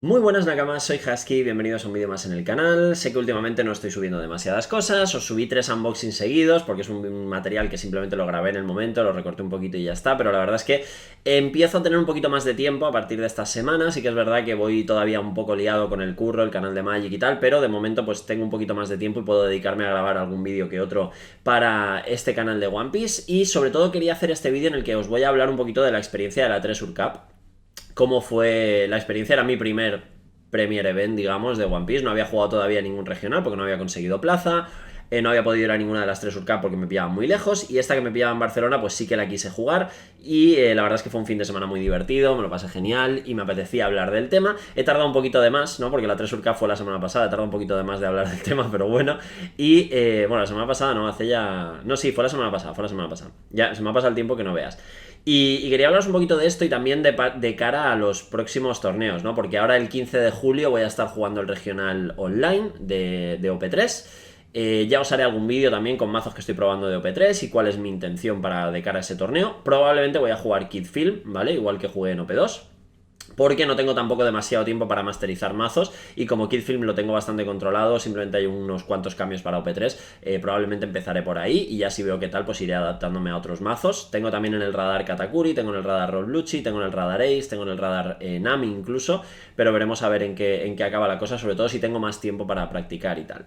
Muy buenas Nakamas, soy Husky, bienvenidos a un vídeo más en el canal. Sé que últimamente no estoy subiendo demasiadas cosas, os subí 3 unboxings seguidos porque es un material que simplemente lo grabé en el momento, lo recorté un poquito y ya está, pero la verdad es que empiezo a tener un poquito más de tiempo a partir de estas semanas. Sí que es verdad que voy todavía un poco liado con el curro, el canal de Magic y tal, pero de momento pues tengo un poquito más de tiempo y puedo dedicarme a grabar algún vídeo que otro para este canal de One Piece. Y sobre todo quería hacer este vídeo en el que os voy a hablar un poquito de la experiencia de la Treasure Cup. Cómo fue la experiencia. Era mi primer Premier Event, digamos, de One Piece. No había jugado todavía ningún regional porque no había conseguido plaza. No había podido ir a ninguna de las tres Urcup porque me pillaban muy lejos. Y esta que me pillaba en Barcelona, pues sí que la quise jugar. Y la verdad es que fue un fin de semana muy divertido, me lo pasé genial y me apetecía hablar del tema. He tardado un poquito de más, ¿no? Porque la 3 Urcup fue la semana pasada, he tardado un poquito de más de hablar del tema, pero bueno. Y bueno, la semana pasada no, hace ya. No, sí, fue la semana pasada, fue la semana pasada. Ya, se me ha pasado el tiempo que no veas. Y quería hablaros un poquito de esto y también de cara a los próximos torneos, ¿no? Porque ahora el 15 de julio voy a estar jugando el regional online de OP3. Ya os haré algún vídeo también con mazos que estoy probando de OP3 y cuál es mi intención para de cara a ese torneo. Probablemente voy a jugar Kid Film, ¿vale? Igual que jugué en OP2 porque no tengo tampoco demasiado tiempo para masterizar mazos y como Kidfilm lo tengo bastante controlado, simplemente hay unos cuantos cambios para OP3, probablemente empezaré por ahí y ya si veo qué tal pues iré adaptándome a otros mazos. Tengo también en el radar Katakuri, tengo en el radar Rob Lucci, tengo en el radar Ace, tengo en el radar Nami incluso, pero veremos a ver en qué acaba la cosa, sobre todo si tengo más tiempo para practicar y tal.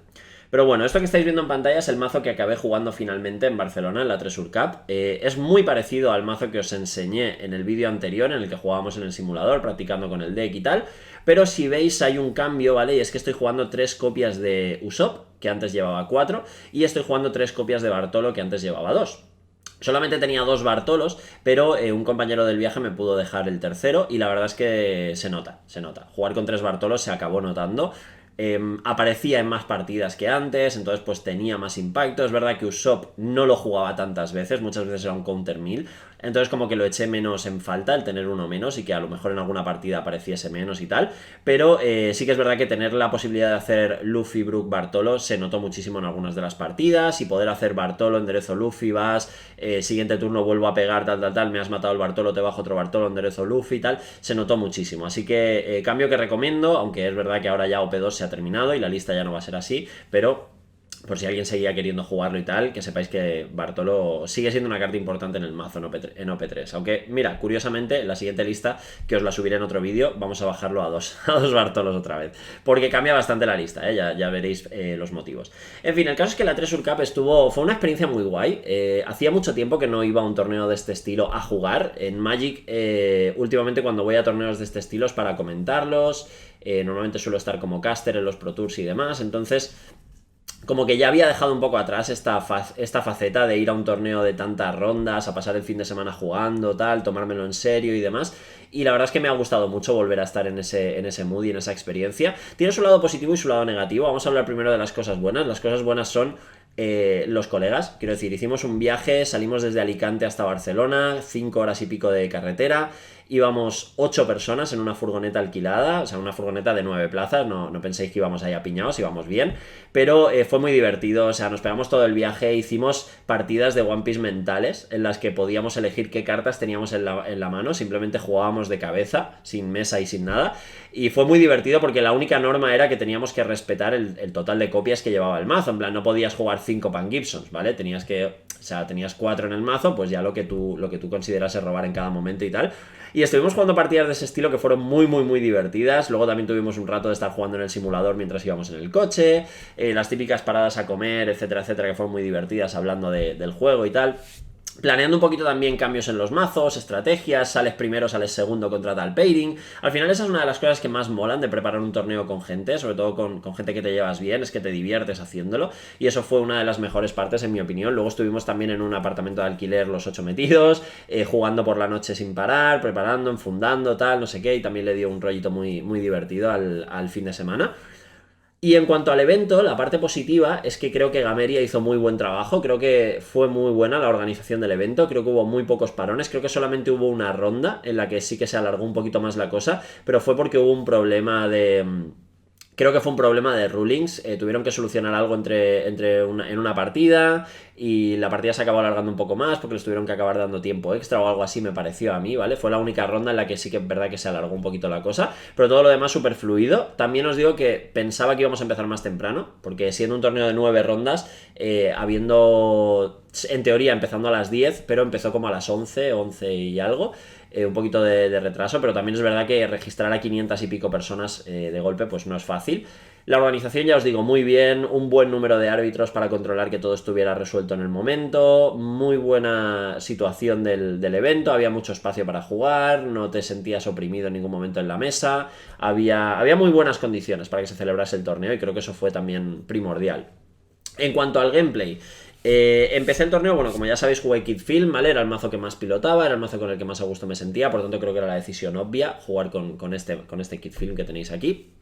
Pero bueno, esto que estáis viendo en pantalla es el mazo que acabé jugando finalmente en Barcelona, en la Treasure Cup. Es muy parecido al mazo que os enseñé en el vídeo anterior, en el que jugábamos en el simulador, practicando con el deck y tal. Pero si veis hay un cambio, ¿vale? Y es que estoy jugando 3 copias de Usopp, que antes llevaba 4, y estoy jugando 3 copias de Bartolo, que antes llevaba 2. Solamente tenía 2 Bartolos, pero un compañero del viaje me pudo dejar el tercero y la verdad es que se nota, se nota. Jugar con 3 Bartolos se acabó notando. Aparecía en más partidas que antes, entonces pues tenía más impacto. Es verdad que Usopp no lo jugaba tantas veces, muchas veces era un counter 1000, entonces como que lo eché menos en falta el tener uno menos y que a lo mejor en alguna partida apareciese menos y tal, pero sí que es verdad que tener la posibilidad de hacer Luffy, Brook, Bartolo se notó muchísimo en algunas de las partidas y poder hacer Bartolo, enderezo Luffy, vas, siguiente turno vuelvo a pegar, tal, tal, tal, me has matado el Bartolo, te bajo otro Bartolo, enderezo Luffy y tal, se notó muchísimo, así que cambio que recomiendo, aunque es verdad que ahora ya OP2 se ha terminado y la lista ya no va a ser así, pero por si alguien seguía queriendo jugarlo y tal, que sepáis que Bartolo sigue siendo una carta importante en el mazo en OP3. Aunque, mira, curiosamente, en la siguiente lista, que os la subiré en otro vídeo, vamos a bajarlo a dos, a dos Bartolos otra vez. Porque cambia bastante la lista, ya veréis los motivos. En fin, el caso es que la 3 Cup fue una experiencia muy guay. Hacía mucho tiempo que no iba a un torneo de este estilo a jugar. En Magic, últimamente cuando voy a torneos de este estilo es para comentarlos. Normalmente suelo estar como caster en los Pro Tours y demás. Entonces como que ya había dejado un poco atrás esta faceta de ir a un torneo de tantas rondas, a pasar el fin de semana jugando, tal, tomármelo en serio y demás. Y la verdad es que me ha gustado mucho volver a estar en ese mood y en esa experiencia. Tiene su lado positivo y su lado negativo. Vamos a hablar primero de las cosas buenas. Las cosas buenas son los colegas. Quiero decir, hicimos un viaje, salimos desde Alicante hasta Barcelona, 5 horas y pico de carretera. Íbamos 8 personas en una furgoneta alquilada, o sea, una furgoneta de 9 plazas, no penséis que íbamos ahí apiñados, íbamos bien, pero fue muy divertido, o sea, nos pegamos todo el viaje, hicimos partidas de One Piece mentales, en las que podíamos elegir qué cartas teníamos en la mano, simplemente jugábamos de cabeza, sin mesa y sin nada, y fue muy divertido porque la única norma era que teníamos que respetar el total de copias que llevaba el mazo, en plan, no podías jugar 5 Pan Gibsons, ¿vale? Tenías 4 en el mazo, pues ya lo que tú considerases robar en cada momento y tal. Y estuvimos jugando partidas de ese estilo que fueron muy, muy, muy divertidas. Luego también tuvimos un rato de estar jugando en el simulador mientras íbamos en el coche. Las típicas paradas a comer, etcétera, etcétera, que fueron muy divertidas hablando del juego y tal. Planeando un poquito también cambios en los mazos, estrategias, sales primero, sales segundo contra tal pairing. Al final esa es una de las cosas que más molan de preparar un torneo con gente, sobre todo con gente que te llevas bien, es que te diviertes haciéndolo. Y eso fue una de las mejores partes en mi opinión. Luego estuvimos también en un apartamento de alquiler los 8 metidos, jugando por la noche sin parar, preparando, enfundando, tal, no sé qué. Y también le dio un rollito muy, muy divertido al fin de semana. Y en cuanto al evento, la parte positiva es que creo que Gameria hizo muy buen trabajo, creo que fue muy buena la organización del evento, creo que hubo muy pocos parones, creo que solamente hubo una ronda en la que sí que se alargó un poquito más la cosa, pero fue porque hubo un problema Creo que fue un problema de rulings, tuvieron que solucionar algo en una partida y la partida se acabó alargando un poco más porque les tuvieron que acabar dando tiempo extra o algo así me pareció a mí, ¿vale? Fue la única ronda en la que sí que es verdad que se alargó un poquito la cosa, pero todo lo demás súper fluido. También os digo que pensaba que íbamos a empezar más temprano, porque siendo un torneo de 9 rondas, habiendo en teoría empezando a las 10, pero empezó como a las 11 y algo. Un poquito de retraso, pero también es verdad que registrar a 500 y pico personas de golpe pues no es fácil. La organización, ya os digo, muy bien, un buen número de árbitros para controlar que todo estuviera resuelto en el momento, muy buena situación del evento, había mucho espacio para jugar, no te sentías oprimido en ningún momento en la mesa, había muy buenas condiciones para que se celebrase el torneo y creo que eso fue también primordial. En cuanto al gameplay, empecé el torneo, bueno, como ya sabéis, jugué Kid Film, ¿vale? Era el mazo que más pilotaba, era el mazo con el que más a gusto me sentía, por lo tanto creo que era la decisión obvia jugar con este Kid Film que tenéis aquí.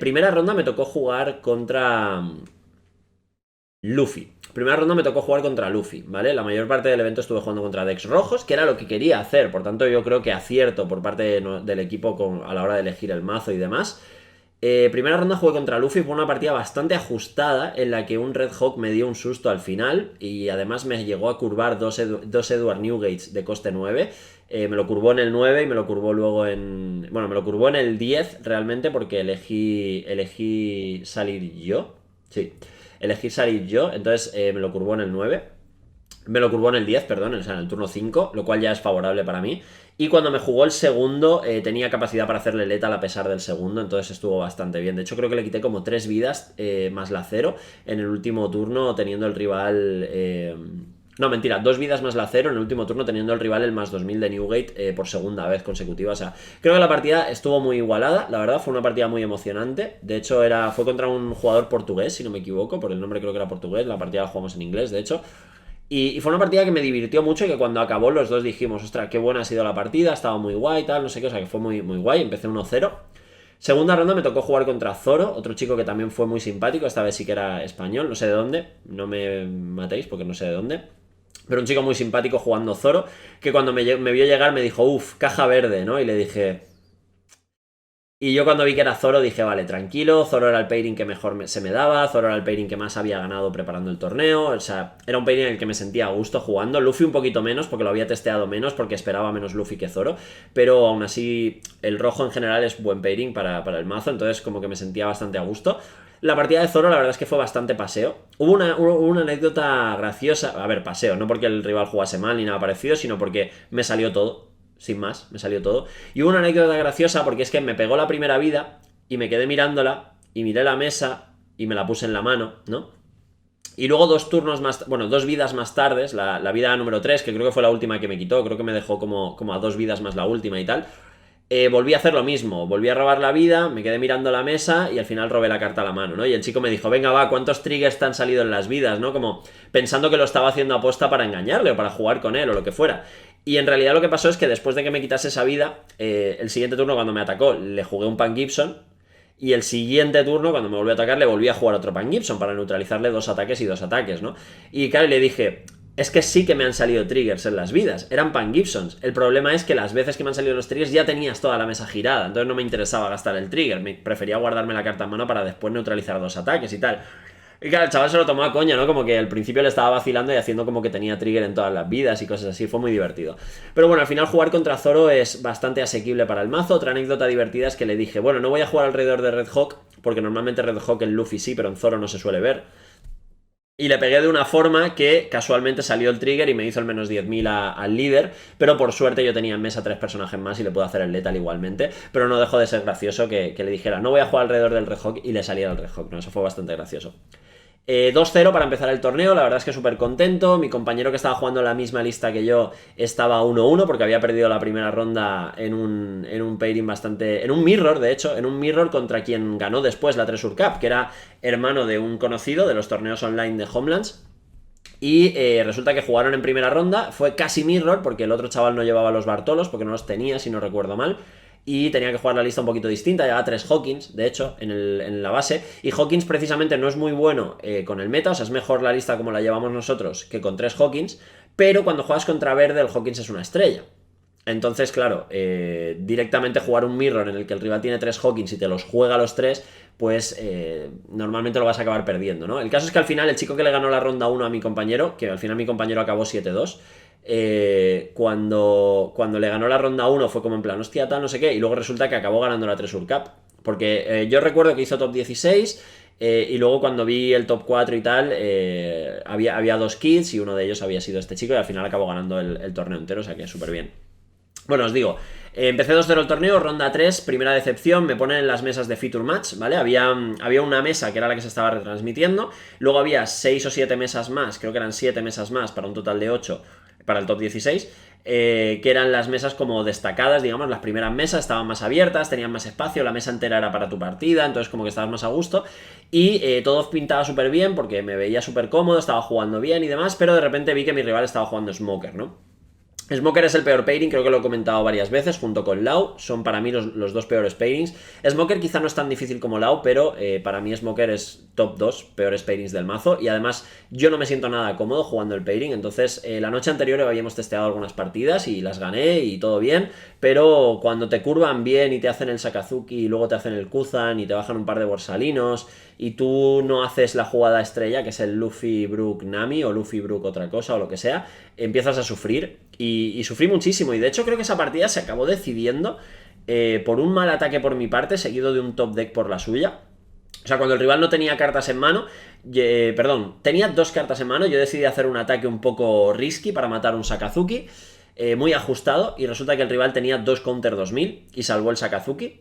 Primera ronda me tocó jugar contra Luffy. Primera ronda me tocó jugar contra Luffy, ¿vale? La mayor parte del evento estuve jugando contra decks rojos, que era lo que quería hacer, por tanto yo creo que acierto por parte del equipo a la hora de elegir el mazo y demás. Primera ronda jugué contra Luffy, fue una partida bastante ajustada en la que un Red Hawk me dio un susto al final y además me llegó a curvar dos Edward Newgates de coste 9. Me lo curvó en el 9 y me lo curvó luego en... Bueno, me lo curvó en el 10 realmente porque elegí salir yo. Sí, elegí salir yo, entonces me lo curvó en el 9. Me lo curvó en el 10, perdón, o sea, en el turno 5, lo cual ya es favorable para mí. Y cuando me jugó el segundo, tenía capacidad para hacerle letal a pesar del segundo, entonces estuvo bastante bien. De hecho, creo que le quité como 3 vidas más la 0 en el último turno, teniendo el rival... No, mentira, 2 vidas más la 0 en el último turno, teniendo el rival el más 2000 de Newgate por segunda vez consecutiva. O sea, creo que la partida estuvo muy igualada, la verdad, fue una partida muy emocionante. De hecho, fue contra un jugador portugués, si no me equivoco, por el nombre creo que era portugués, la partida la jugamos en inglés, de hecho. Y fue una partida que me divirtió mucho y que cuando acabó los dos dijimos, ostras, qué buena ha sido la partida, estaba muy guay, tal, no sé qué, o sea que fue muy, muy guay, empecé 1-0. Segunda ronda me tocó jugar contra Zoro, otro chico que también fue muy simpático, esta vez sí que era español, no sé de dónde, no me matéis porque no sé de dónde. Pero un chico muy simpático jugando Zoro, que cuando me vio llegar me dijo, uff, caja verde, ¿no? Y le dije... Y yo cuando vi que era Zoro dije, vale, tranquilo, Zoro era el pairing que mejor se me daba, Zoro era el pairing que más había ganado preparando el torneo, o sea, era un pairing en el que me sentía a gusto jugando, Luffy un poquito menos porque lo había testeado menos, porque esperaba menos Luffy que Zoro, pero aún así el rojo en general es buen pairing para el mazo, entonces como que me sentía bastante a gusto. La partida de Zoro la verdad es que fue bastante paseo. Hubo una anécdota graciosa, a ver, paseo, no porque el rival jugase mal ni nada parecido, sino porque me salió todo. Sin más, me salió todo. Y hubo una anécdota graciosa porque es que me pegó la primera vida y me quedé mirándola y miré la mesa y me la puse en la mano, ¿no? Y luego 2 vidas más tarde, la vida número 3, que creo que fue la última que me quitó, creo que me dejó como a 2 vidas más la última y tal. Volví a hacer lo mismo, volví a robar la vida, me quedé mirando la mesa y al final robé la carta a la mano, ¿no? Y el chico me dijo, venga va, ¿cuántos triggers te han salido en las vidas, no? Como pensando que lo estaba haciendo aposta para engañarle o para jugar con él o lo que fuera. Y en realidad lo que pasó es que después de que me quitase esa vida, el siguiente turno cuando me atacó le jugué un Pan Gibson y el siguiente turno cuando me volvió a atacar le volví a jugar otro Pan Gibson para neutralizarle 2 ataques y 2 ataques, ¿no? Y claro, le dije, es que sí que me han salido triggers en las vidas, eran Pan Gibsons. El problema es que las veces que me han salido los triggers ya tenías toda la mesa girada, entonces no me interesaba gastar el trigger, me prefería guardarme la carta en mano para después neutralizar 2 ataques y tal. Y claro, el chaval se lo tomó a coña, ¿no? Como que al principio le estaba vacilando y haciendo como que tenía trigger en todas las vidas y cosas así, fue muy divertido. Pero bueno, al final jugar contra Zoro es bastante asequible para el mazo. Otra anécdota divertida es que le dije, bueno, no voy a jugar alrededor de Red Hawk, porque normalmente Red Hawk en Luffy sí, pero en Zoro no se suele ver. Y le pegué de una forma que casualmente salió el trigger y me hizo el menos 10.000 al líder, pero por suerte yo tenía en mesa 3 personajes más y le puedo hacer el letal igualmente, pero no dejó de ser gracioso que le dijera, no voy a jugar alrededor del Red Hawk y le saliera el Red Hawk, ¿no? Eso fue bastante gracioso. 2-0 para empezar el torneo, la verdad es que súper contento. Mi compañero que estaba jugando en la misma lista que yo estaba 1-1 porque había perdido la primera ronda en un pairing bastante... En un mirror, de hecho, en un mirror contra quien ganó después la Treasure Cup, que era hermano de un conocido de los torneos online de Homelands. Y resulta que jugaron en primera ronda, fue casi mirror porque el otro chaval no llevaba los Bartolos porque no los tenía, si no recuerdo mal. Y tenía que jugar la lista un poquito distinta, llevaba 3 Hawkins, de hecho, en la base. Y Hawkins precisamente no es muy bueno con el meta, o sea, es mejor la lista como la llevamos nosotros que con 3 Hawkins, pero cuando juegas contra verde el Hawkins es una estrella. Entonces, claro, directamente jugar un mirror en el que el rival tiene 3 Hawkins y te los juega a los 3, pues normalmente lo vas a acabar perdiendo, ¿no? El caso es que al final el chico que le ganó la ronda 1 a mi compañero, que al final mi compañero acabó 7-2, cuando le ganó la ronda 1 fue como en plan, hostia, tal, no sé qué, y luego resulta que acabó ganando la 3 Cup. Porque yo recuerdo que hizo top 16 y luego cuando vi el top 4 y tal, había 2 kills y uno de ellos había sido este chico y al final acabó ganando el torneo entero, o sea que súper bien. Bueno, os digo, empecé 2-0 el torneo, ronda 3, primera decepción, me ponen en las mesas de Feature Match, ¿vale? Había una mesa que era la que se estaba retransmitiendo, luego había 6 o 7 mesas más, creo que eran 7 mesas más para un total de 8 para el top 16, que eran las mesas como destacadas, digamos, las primeras mesas estaban más abiertas, tenían más espacio, la mesa entera era para tu partida, entonces como que estabas más a gusto, y todo pintaba súper bien porque me veía súper cómodo, estaba jugando bien y demás, pero de repente vi que mi rival estaba jugando Smoker, ¿no? Smoker es el peor pairing, creo que lo he comentado varias veces, junto con Lau, son para mí los dos peores pairings. Smoker quizá no es tan difícil como Lau, pero para mí Smoker es top 2 peores pairings del mazo, y además yo no me siento nada cómodo jugando el pairing, entonces la noche anterior habíamos testeado algunas partidas y las gané y todo bien, pero cuando te curvan bien y te hacen el Sakazuki y luego te hacen el Kuzan y te bajan un par de borsalinos y tú no haces la jugada estrella, que es el Luffy Brook Nami o Luffy Brook otra cosa o lo que sea, empiezas a sufrir y sufrí muchísimo. Y de hecho creo que esa partida se acabó decidiendo por un mal ataque por mi parte, seguido de un top deck por la suya. O sea, cuando el rival no tenía cartas en mano, perdón, tenía 2 cartas en mano, yo decidí hacer un ataque un poco risky para matar un Sakazuki, muy ajustado, y resulta que el rival tenía 2 counter 2000 y salvó el Sakazuki.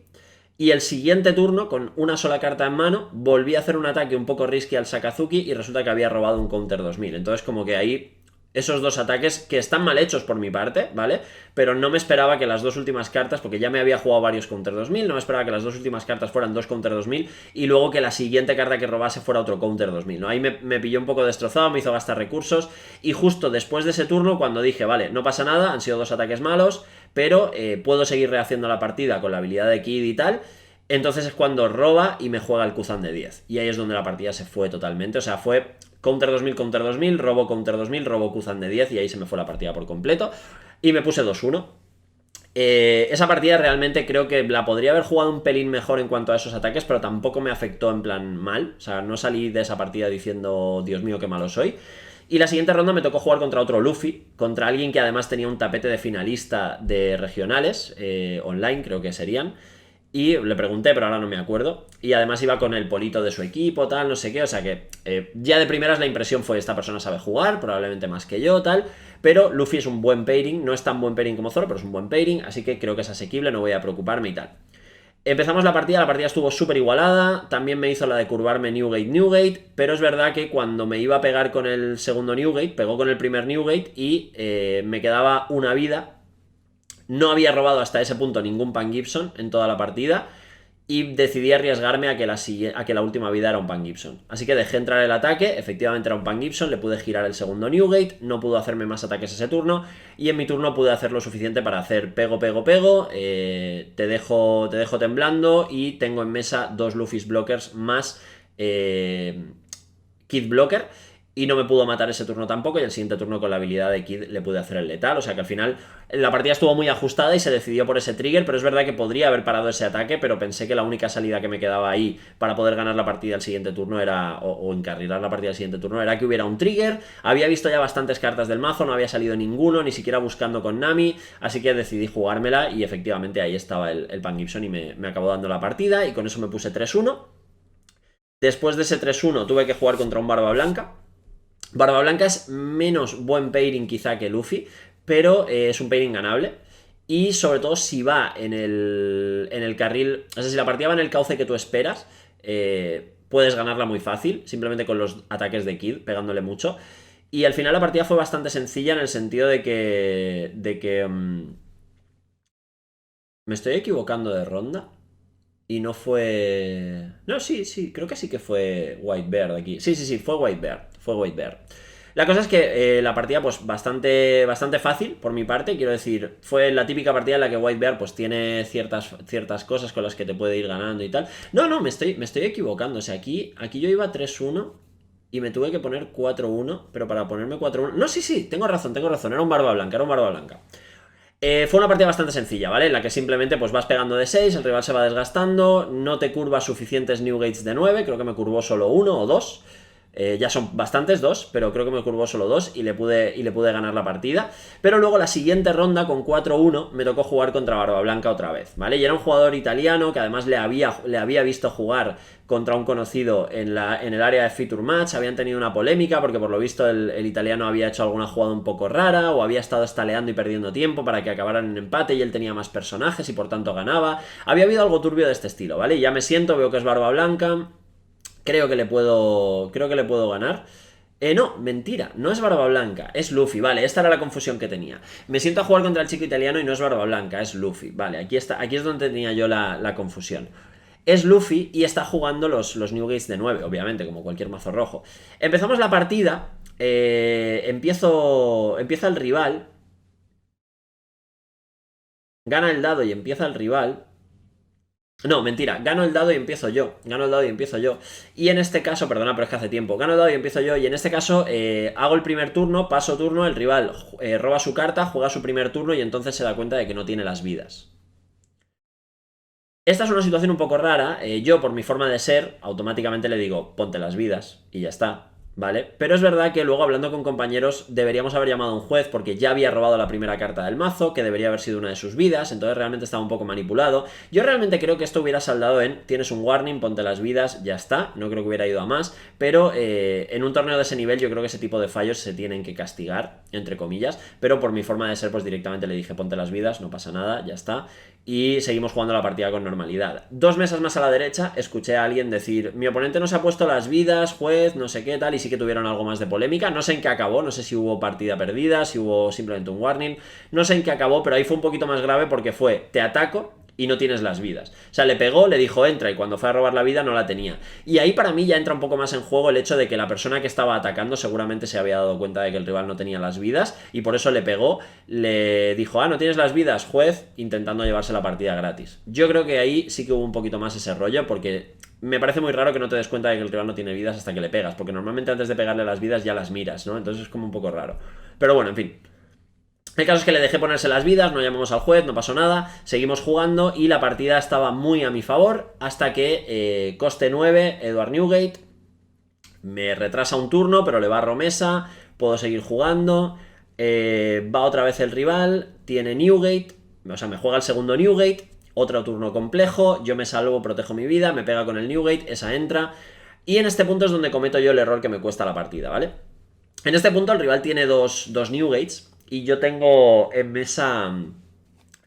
Y el siguiente turno, con una sola carta en mano, volví a hacer un ataque un poco risky al Sakazuki y resulta que había robado un counter 2000. Entonces como que ahí esos 2 ataques que están mal hechos por mi parte, ¿vale? Pero no me esperaba que las 2 últimas cartas, porque ya me había jugado varios counter 2000, no me esperaba que las 2 últimas cartas fueran 2 counter 2000 y luego que la siguiente carta que robase fuera otro counter 2000, ¿no? Ahí me pilló un poco destrozado, me hizo gastar recursos y justo después de ese turno, cuando dije, vale, no pasa nada, han sido 2 ataques malos, pero puedo seguir rehaciendo la partida con la habilidad de Kid y tal. Entonces es cuando roba y me juega el Kuzan de 10. Y ahí es donde la partida se fue totalmente. O sea, fue counter 2000, robo counter 2000, robo Kuzan de 10 y ahí se me fue la partida por completo. Y me puse 2-1. Esa partida realmente creo que la podría haber jugado un pelín mejor en cuanto a esos ataques, pero tampoco me afectó en plan mal. O sea, no salí de esa partida diciendo, Dios mío, qué malo soy. Y la siguiente ronda me tocó jugar contra otro Luffy, contra alguien que además tenía un tapete de finalista de regionales, online creo que serían. Y le pregunté, pero ahora no me acuerdo. Y además iba con el polito de su equipo, tal, no sé qué. O sea que ya de primeras la impresión fue, esta persona sabe jugar, probablemente más que yo, tal. Pero Luffy es un buen pairing, no es tan buen pairing como Zoro, pero es un buen pairing, así que creo que es asequible, no voy a preocuparme y tal. Empezamos la partida estuvo súper igualada, también me hizo la de curvarme Newgate, pero es verdad que cuando me iba a pegar con el segundo Newgate, pegó con el primer Newgate y me quedaba una vida. No había robado hasta ese punto ningún Pan Gibson en toda la partida y decidí arriesgarme a que la última vida era un Pan Gibson. Así que dejé entrar el ataque, efectivamente era un Pan Gibson, le pude girar el segundo Newgate, no pudo hacerme más ataques ese turno y en mi turno pude hacer lo suficiente para hacer pego, te dejo temblando y tengo en mesa 2 Luffy's Blockers más Kid Blocker. Y no me pudo matar ese turno tampoco, y el siguiente turno con la habilidad de Kid le pude hacer el letal. O sea que al final la partida estuvo muy ajustada y se decidió por ese trigger, pero es verdad que podría haber parado ese ataque, pero pensé que la única salida que me quedaba ahí para poder ganar la partida al siguiente turno era, o encarrilar la partida al siguiente turno, era que hubiera un trigger. Había visto ya bastantes cartas del mazo, no había salido ninguno, ni siquiera buscando con Nami, así que decidí jugármela y efectivamente ahí estaba el Pan Gibson y me acabó dando la partida y con eso me puse 3-1. Después de ese 3-1 tuve que jugar contra un Barba Blanca. Barba Blanca es menos buen pairing quizá que Luffy, pero es un pairing ganable. Y sobre todo si va en el carril, o sea, si la partida va en el cauce que tú esperas, puedes ganarla muy fácil, simplemente con los ataques de Kid, pegándole mucho. Y al final la partida fue bastante sencilla en el sentido de que me estoy equivocando de ronda. Y no fue... No, sí, creo que sí que fue White Bear de aquí. Sí, fue White Bear. La cosa es que la partida pues bastante fácil por mi parte, quiero decir, fue la típica partida en la que White Bear pues tiene ciertas cosas con las que te puede ir ganando y tal. No, me estoy equivocando, o sea, aquí yo iba 3-1 y me tuve que poner 4-1, pero para ponerme 4-1... No, sí, tengo razón, era un Barba Blanca. Fue una partida bastante sencilla, ¿vale? En la que simplemente pues vas pegando de 6, el rival se va desgastando, no te curvas suficientes New Gates de 9, creo que me curvó solo uno o dos. Ya son bastantes, dos, pero creo que me curvó solo dos y le pude ganar la partida. Pero luego la siguiente ronda, con 4-1, me tocó jugar contra Barba Blanca otra vez, ¿vale? Y era un jugador italiano que además le había visto jugar contra un conocido en el área de Feature Match. Habían tenido una polémica porque por lo visto el italiano había hecho alguna jugada un poco rara o había estado estaleando y perdiendo tiempo para que acabaran en empate y él tenía más personajes y por tanto ganaba. Había habido algo turbio de este estilo, ¿vale? Y ya me siento, veo que es Barba Blanca. Creo que le puedo ganar. No, mentira, no es Barba Blanca, es Luffy, vale, esta era la confusión que tenía. Me siento a jugar contra el chico italiano y no es Barba Blanca, es Luffy, vale, aquí es donde tenía yo la confusión. Es Luffy y está jugando los New Gates de 9, obviamente, como cualquier mazo rojo. Empezamos la partida, empieza el rival, gana el dado y empieza el rival. No, mentira, gano el dado y empiezo yo. Y en este caso, perdona, pero es que hace tiempo. Gano el dado y empiezo yo. Y en este caso hago el primer turno, paso turno, el rival roba su carta, juega su primer turno y entonces se da cuenta de que no tiene las vidas. Esta es una situación un poco rara. Yo, por mi forma de ser, automáticamente le digo, ponte las vidas y ya está. ¿Vale? Pero es verdad que luego, hablando con compañeros, deberíamos haber llamado a un juez porque ya había robado la primera carta del mazo, que debería haber sido una de sus vidas, entonces realmente estaba un poco manipulado. Yo realmente creo que esto hubiera saldado en tienes un warning, ponte las vidas, ya está, no creo que hubiera ido a más, pero en un torneo de ese nivel yo creo que ese tipo de fallos se tienen que castigar, entre comillas, pero por mi forma de ser pues directamente le dije ponte las vidas, no pasa nada, ya está. Y seguimos jugando la partida con normalidad. 2 mesas más a la derecha escuché a alguien decir mi oponente no se ha puesto las vidas, juez, no sé qué tal, y sí que tuvieron algo más de polémica. No sé en qué acabó, no sé si hubo partida perdida, si hubo simplemente un warning, no sé en qué acabó, pero ahí fue un poquito más grave porque fue te ataco y no tienes las vidas. O sea, le pegó, le dijo entra y cuando fue a robar la vida no la tenía. Y ahí para mí ya entra un poco más en juego el hecho de que la persona que estaba atacando seguramente se había dado cuenta de que el rival no tenía las vidas y por eso le pegó, le dijo, no tienes las vidas, juez, intentando llevarse la partida gratis. Yo creo que ahí sí que hubo un poquito más ese rollo porque me parece muy raro que no te des cuenta de que el rival no tiene vidas hasta que le pegas, porque normalmente antes de pegarle las vidas ya las miras, ¿no? Entonces es como un poco raro. Pero bueno, en fin. El caso es que le dejé ponerse las vidas, no llamamos al juez, no pasó nada, seguimos jugando y la partida estaba muy a mi favor hasta que coste 9, Edward Newgate, me retrasa un turno pero le barro mesa, puedo seguir jugando, va otra vez el rival, tiene Newgate, o sea, me juega el segundo Newgate, otro turno complejo, yo me salvo, protejo mi vida, me pega con el Newgate, esa entra, y en este punto es donde cometo yo el error que me cuesta la partida, ¿vale? En este punto el rival tiene dos Newgates y yo tengo en mesa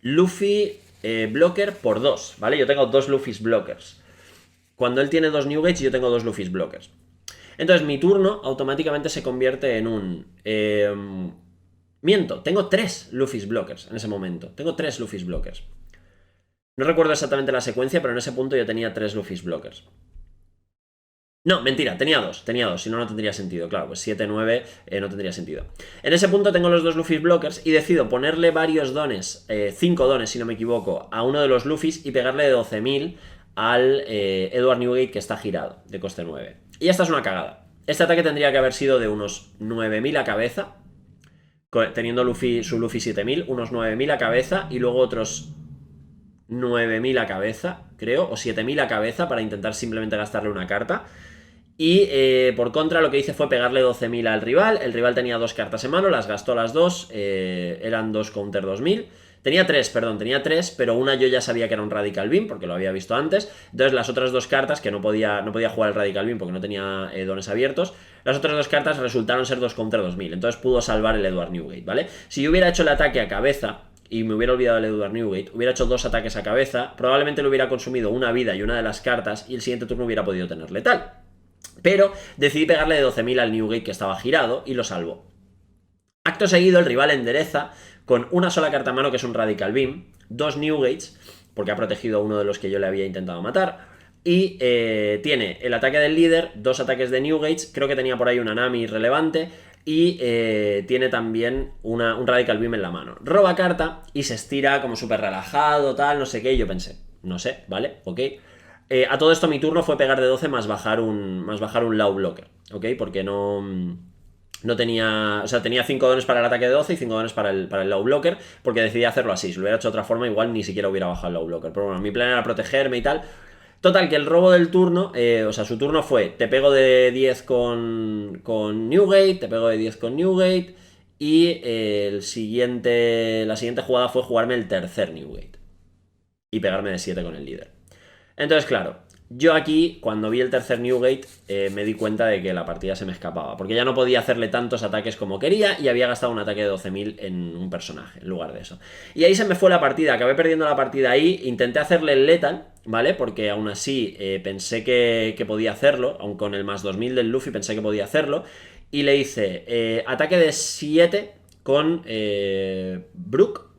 Luffy blocker por 2, ¿vale? Yo tengo 2 Luffy's blockers. Cuando él tiene 2 Newgates, yo tengo 2 Luffy's blockers. Entonces mi turno automáticamente se convierte en un... miento, tengo 3 Luffy's blockers en ese momento. Tengo 3 Luffy's blockers. No recuerdo exactamente la secuencia, pero en ese punto yo tenía 3 Luffy's blockers. No, mentira, tenía dos, si no, no tendría sentido, claro, pues 7-9 no tendría sentido. En ese punto tengo los 2 Luffy blockers y decido ponerle varios dones, 5 dones si no me equivoco, a uno de los Luffys y pegarle de 12.000 al Edward Newgate que está girado, de coste 9. Y esta es una cagada. Este ataque tendría que haber sido de unos 9.000 a cabeza, teniendo su Luffy 7.000, unos 9.000 a cabeza y luego otros 9.000 a cabeza, creo, o 7.000 a cabeza para intentar simplemente gastarle una carta. Y por contra lo que hice fue pegarle 12.000 al rival. El rival tenía 2 cartas en mano, las gastó las 2, eran 2 counter 2.000. Tenía 3, pero una yo ya sabía que era un Radical Beam, porque lo había visto antes. Entonces las otras 2 cartas, que no podía jugar el Radical Beam porque no tenía dones abiertos, las otras 2 cartas resultaron ser 2 counter 2.000. Entonces pudo salvar el Edward Newgate, ¿vale? Si yo hubiera hecho el ataque a cabeza y me hubiera olvidado el Edward Newgate, hubiera hecho 2 ataques a cabeza, probablemente le hubiera consumido una vida y una de las cartas y el siguiente turno hubiera podido tener letal. Pero decidí pegarle de 12.000 al Newgate que estaba girado y lo salvó. Acto seguido el rival endereza con una sola carta a mano que es un Radical Beam, 2 Newgates, porque ha protegido a uno de los que yo le había intentado matar, y tiene el ataque del líder, 2 ataques de Newgates, creo que tenía por ahí una Nami relevante, y tiene también un Radical Beam en la mano. Roba carta y se estira como súper relajado, tal, no sé qué, y yo pensé, no sé, vale, ok. A todo esto mi turno fue pegar de 12 más bajar un low blocker, ¿ok? Porque no No tenía, o sea, tenía 5 dones para el ataque de 12 y 5 dones para el low blocker, porque decidí hacerlo así. Si lo hubiera hecho de otra forma, igual ni siquiera hubiera bajado el low blocker. Pero bueno, mi plan era protegerme y tal. Total, que el robo del turno, o sea, su turno fue, te pego de 10 con Newgate, te pego de 10 con Newgate, y la siguiente jugada fue jugarme el tercer Newgate y pegarme de 7 con el líder. Entonces, claro, yo aquí, cuando vi el tercer Newgate, me di cuenta de que la partida se me escapaba, porque ya no podía hacerle tantos ataques como quería y había gastado un ataque de 12.000 en un personaje, en lugar de eso. Y ahí se me fue la partida, acabé perdiendo la partida ahí, intenté hacerle el Lethal, ¿vale? Porque aún así pensé que podía hacerlo, aun con el más 2000 del Luffy pensé que podía hacerlo, y le hice ataque de 7 con Brook,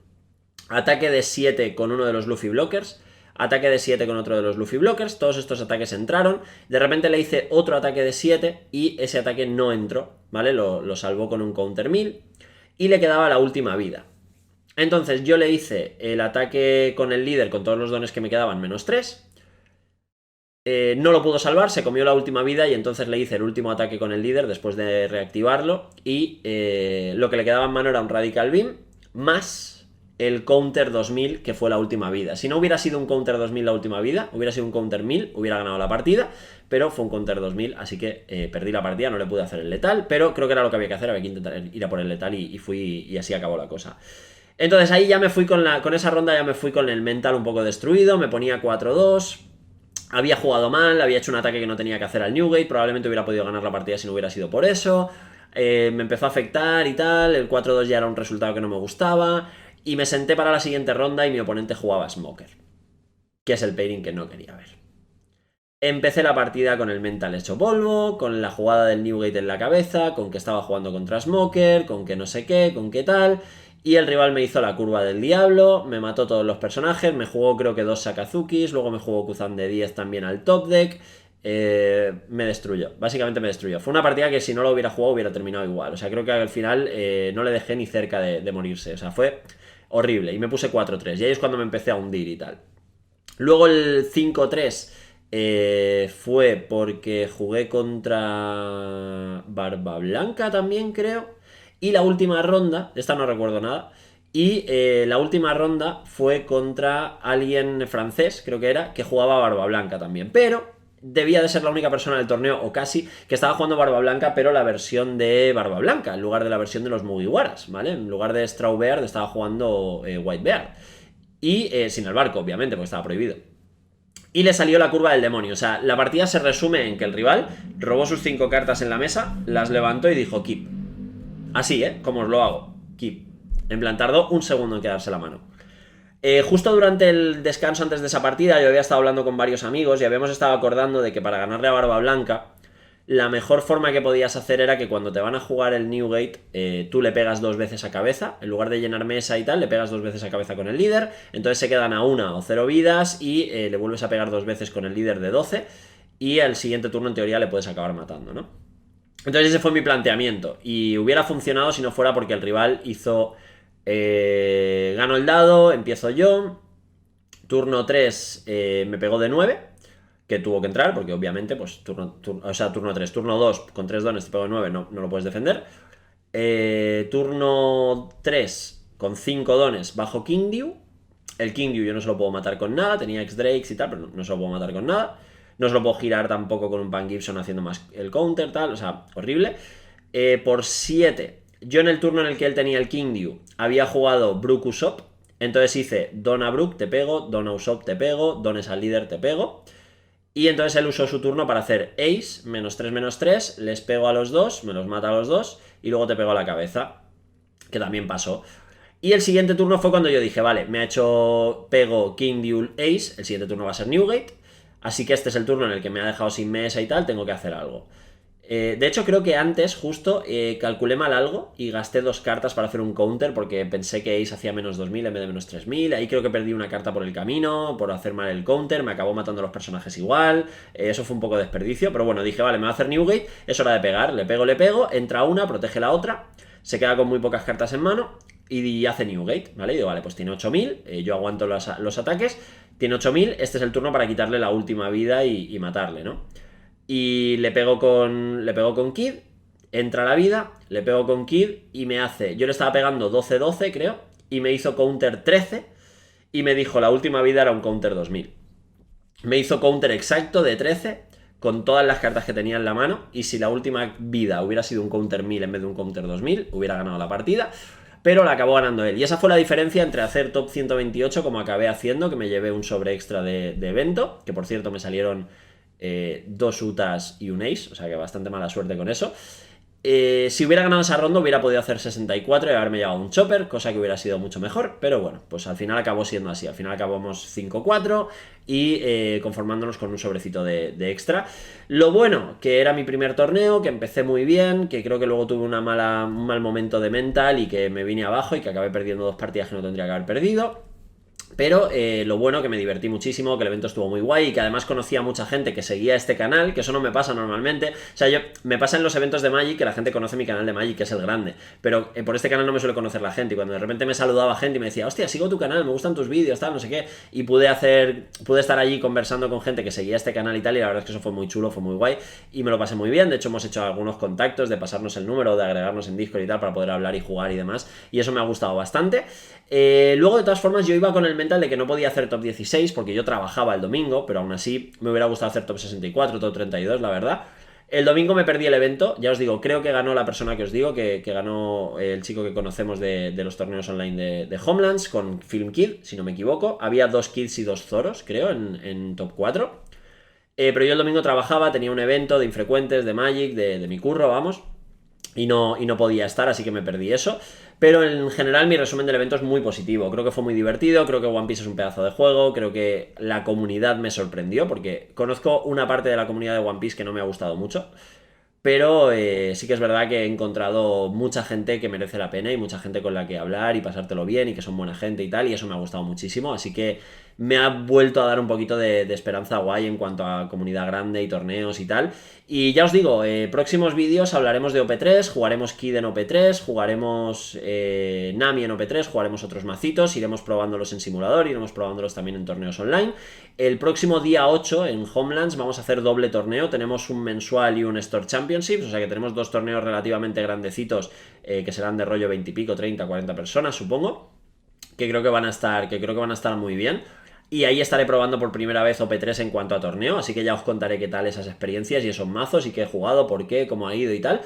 ataque de 7 con uno de los Luffy Blockers, ataque de 7 con otro de los Luffy Blockers, todos estos ataques entraron, de repente le hice otro ataque de 7 y ese ataque no entró, ¿vale? Lo salvó con un counter 1000 y le quedaba la última vida. Entonces yo le hice el ataque con el líder con todos los dones que me quedaban menos 3, no lo pudo salvar, se comió la última vida y entonces le hice el último ataque con el líder después de reactivarlo y lo que le quedaba en mano era un Radical Beam más el counter 2000 que fue la última vida. Si no hubiera sido un counter 2000 la última vida, hubiera sido un counter 1000, hubiera ganado la partida, pero fue un counter 2000, así que perdí la partida, no le pude hacer el letal, pero creo que era lo que había que hacer, había que intentar ir a por el letal y fui y así acabó la cosa. Entonces ahí ya me fui con esa ronda, ya me fui con el mental un poco destruido, me ponía 4-2. Había jugado mal, había hecho un ataque que no tenía que hacer al Newgate, probablemente hubiera podido ganar la partida si no hubiera sido por eso. Me empezó a afectar y tal, el 4-2 ya era un resultado que no me gustaba. Y me senté para la siguiente ronda y mi oponente jugaba Smoker, que es el pairing que no quería ver. Empecé la partida con el mental hecho polvo, con la jugada del Newgate en la cabeza, con que estaba jugando contra Smoker, con que no sé qué, con qué tal. Y el rival me hizo la curva del diablo, me mató todos los personajes, me jugó creo que 2 Sakazukis, luego me jugó Kuzan de 10 también al top deck. Me destruyó, básicamente me destruyó. Fue una partida que si no lo hubiera jugado hubiera terminado igual. O sea, creo que al final no le dejé ni cerca de morirse. O sea, fue horrible. Y me puse 4-3. Y ahí es cuando me empecé a hundir y tal. Luego el 5-3 fue porque jugué contra Barba Blanca también, creo. Y la última ronda, de esta no recuerdo nada. Y la última ronda fue contra alguien francés, creo que era, que jugaba Barba Blanca también. Pero debía de ser la única persona del torneo, o casi, que estaba jugando Barba Blanca, pero la versión de Barba Blanca, en lugar de la versión de los Mugiwaras, ¿vale? En lugar de Straw Beard estaba jugando White Beard. Y sin el barco, obviamente, porque estaba prohibido. Y le salió la curva del demonio. O sea, la partida se resume en que el rival robó sus 5 cartas en la mesa, las levantó y dijo keep. Así, como os lo hago. Keep. En plan, tardó un segundo en quedarse la mano. Justo durante el descanso antes de esa partida yo había estado hablando con varios amigos y habíamos estado acordando de que para ganarle a Barba Blanca la mejor forma que podías hacer era que cuando te van a jugar el Newgate tú le pegas 2 veces a cabeza, en lugar de llenar mesa y tal, le pegas 2 veces a cabeza con el líder, entonces se quedan a 1 o 0 vidas y le vuelves a pegar 2 veces con el líder de 12 y al siguiente turno en teoría le puedes acabar matando, ¿no? Entonces ese fue mi planteamiento y hubiera funcionado si no fuera porque el rival hizo... gano el dado, empiezo yo, turno 3 me pegó de 9, que tuvo que entrar, porque obviamente, pues, turno 3, turno 2 con 3 dones te pego de 9, no lo puedes defender. Turno 3 con 5 dones bajo Kingdew. El Kingdew yo no se lo puedo matar con nada, tenía X-Drakes y tal, pero no se lo puedo matar con nada. No se lo puedo girar tampoco con un Pan Gibson haciendo más el counter, tal, o sea, horrible. Por 7, yo en el turno en el que él tenía el Kingdew había jugado Brook Usopp, entonces hice Don a Brook te pego, Don a Usopp te pego, Dones al líder te pego. Y entonces él usó su turno para hacer Ace, -3/-3, les pego a los dos, me los mata a los dos, y luego te pego a la cabeza, que también pasó. Y el siguiente turno fue cuando yo dije, vale, me ha hecho pego King Duel Ace, el siguiente turno va a ser Newgate, así que este es el turno en el que me ha dejado sin mesa y tal, tengo que hacer algo. De hecho creo que antes justo calculé mal algo y gasté 2 cartas para hacer un counter porque pensé que Ace hacía -2000 en vez de -3000, ahí creo que perdí una carta por el camino, por hacer mal el counter, me acabó matando a los personajes igual, eso fue un poco de desperdicio, pero bueno, dije vale, me va a hacer Newgate, es hora de pegar, le pego, entra una, protege la otra, se queda con muy pocas cartas en mano y hace Newgate, ¿vale? Y digo, vale, pues tiene 8000, yo aguanto los ataques, tiene 8000, este es el turno para quitarle la última vida y matarle, ¿no? Y le pego con Kid. Entra la vida, le pego con Kid y me hace... Yo le estaba pegando 12-12, creo, y me hizo counter 13 y me dijo la última vida era un counter 2000. Me hizo counter exacto de 13 con todas las cartas que tenía en la mano, y si la última vida hubiera sido un counter 1000 en vez de un counter 2000, hubiera ganado la partida, pero la acabó ganando él. Y esa fue la diferencia entre hacer top 128 como acabé haciendo, que me llevé un sobre extra de evento, que por cierto me salieron 2 utas y un ace, o sea que bastante mala suerte con eso. Si hubiera ganado esa ronda hubiera podido hacer 64 y haberme llevado un chopper, cosa que hubiera sido mucho mejor, pero bueno, pues al final acabó siendo así, al final acabamos 5-4 y conformándonos con un sobrecito de extra. Lo bueno, que era mi primer torneo, que empecé muy bien, que creo que luego tuve un mal momento de mental y que me vine abajo y que acabé perdiendo 2 partidas que no tendría que haber perdido. Pero lo bueno, que me divertí muchísimo, que el evento estuvo muy guay y que además conocí a mucha gente que seguía este canal, que eso no me pasa normalmente. O sea, me pasa en los eventos de Magic que la gente conoce mi canal de Magic, que es el grande, pero por este canal no me suele conocer la gente, y cuando de repente me saludaba gente y me decía, hostia, sigo tu canal, me gustan tus vídeos, tal, no sé qué, y pude estar allí conversando con gente que seguía este canal y tal, y la verdad es que eso fue muy chulo, fue muy guay, y me lo pasé muy bien. De hecho hemos hecho algunos contactos de pasarnos el número, de agregarnos en Discord y tal, para poder hablar y jugar y demás, y eso me ha gustado bastante. Luego de todas formas yo iba con el mental de que no podía hacer top 16 porque yo trabajaba el domingo, pero aún así me hubiera gustado hacer top 64, top 32, la verdad. El domingo me perdí el evento, ya os digo, creo que ganó la persona que os digo, que ganó el chico que conocemos de los torneos online de Homelands, con Film Kid, si no me equivoco. Había 2 Kids y 2 Zoros, creo, en top 4. Pero yo el domingo trabajaba, tenía un evento de infrecuentes, de Magic, de mi curro, vamos, y no podía estar, así que me perdí eso. Pero en general mi resumen del evento es muy positivo. Creo que fue muy divertido, creo que One Piece es un pedazo de juego, creo que la comunidad me sorprendió, porque conozco una parte de la comunidad de One Piece que no me ha gustado mucho. Pero sí que es verdad que he encontrado mucha gente que merece la pena y mucha gente con la que hablar y pasártelo bien y que son buena gente y tal, y eso me ha gustado muchísimo, así que me ha vuelto a dar un poquito de esperanza guay en cuanto a comunidad grande y torneos y tal. Y ya os digo, próximos vídeos hablaremos de OP3, jugaremos Kid en OP3, jugaremos Nami en OP3, jugaremos otros macitos, iremos probándolos en simulador, iremos probándolos también en torneos online. El próximo día 8 en Homelands vamos a hacer doble torneo, tenemos un mensual y un Store Championships, o sea que tenemos 2 torneos relativamente grandecitos que serán de rollo 20 y pico, 30, 40 personas, supongo, que creo que van a estar muy bien. Y ahí estaré probando por primera vez OP3 en cuanto a torneo, así que ya os contaré qué tal esas experiencias y esos mazos y qué he jugado, por qué, cómo ha ido y tal.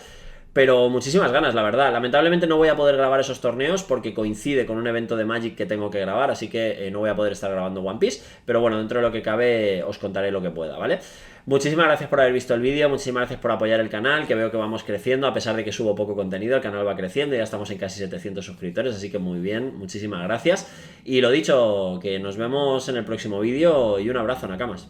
Pero muchísimas ganas, la verdad. Lamentablemente no voy a poder grabar esos torneos porque coincide con un evento de Magic que tengo que grabar, así que no voy a poder estar grabando One Piece. Pero bueno, dentro de lo que cabe os contaré lo que pueda, ¿vale? Muchísimas gracias por haber visto el vídeo, muchísimas gracias por apoyar el canal, que veo que vamos creciendo, a pesar de que subo poco contenido, el canal va creciendo, ya estamos en casi 700 suscriptores, así que muy bien, muchísimas gracias. Y lo dicho, que nos vemos en el próximo vídeo y un abrazo, Nakamas.